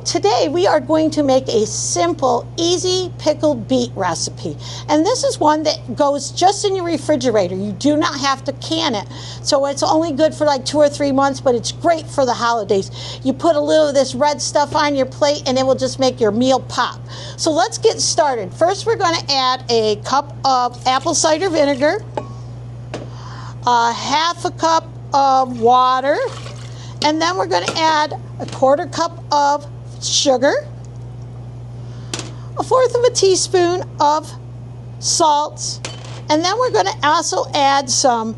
Today we are going to make a simple, easy pickled beet recipe. And this is one that goes just in your refrigerator. You do not have to can it. So it's only good for like 2 or 3 months, but it's great for the holidays. You put a little of this red stuff on your plate and it will just make your meal pop. So let's get started. First we're going to add a cup of apple cider vinegar, half a cup of water, and then we're going to add a 1/4 cup of sugar, 1/4 teaspoon of salt, and then we're going to also add some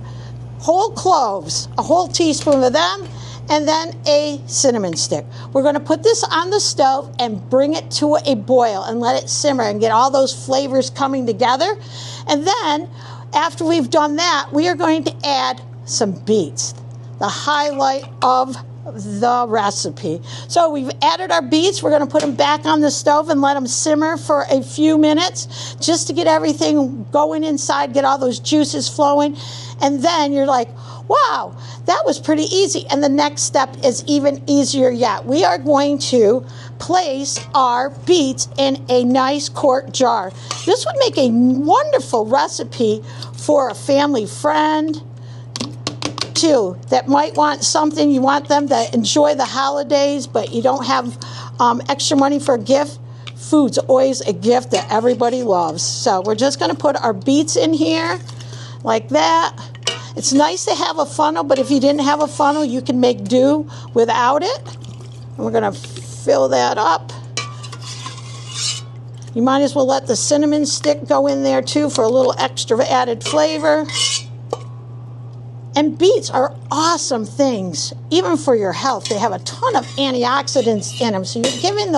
whole cloves, a whole teaspoon of them, and then a cinnamon stick. We're going to put this on the stove and bring it to a boil and let it simmer and get all those flavors coming together. And then after we've done that, we are going to add some beets, the highlight of the recipe. So we've added our beets. We're going to put them back on the stove and let them simmer for a few minutes just to get everything going inside, get all those juices flowing. And then you're like, wow, that was pretty easy. And the next step is even easier yet. We are going to place our beets in a nice quart jar. This would make a wonderful recipe for a family friend too that might want something. You want them to enjoy the holidays, but you don't have extra money for a gift. Food's always a gift that everybody loves. So we're just going to put our beets in here like that. It's nice to have a funnel, but if you didn't have a funnel, you can make do without it. And we're going to fill that up. You might as well let the cinnamon stick go in there too for a little extra added flavor. And beets are awesome things, even for your health. They have a ton of antioxidants in them. So you're giving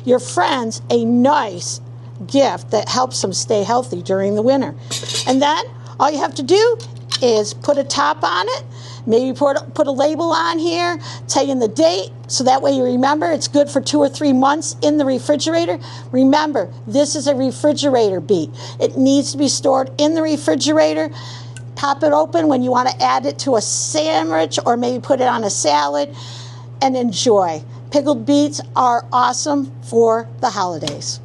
your friends a nice gift that helps them stay healthy during the winter. And then all you have to do is put a top on it. Maybe put a label on here, telling the date, so that way you remember it's good for 2 or 3 months in the refrigerator. Remember, this is a refrigerator beet. It needs to be stored in the refrigerator. Pop it open when you want to add it to a sandwich or maybe put it on a salad and enjoy. Pickled beets are awesome for the holidays.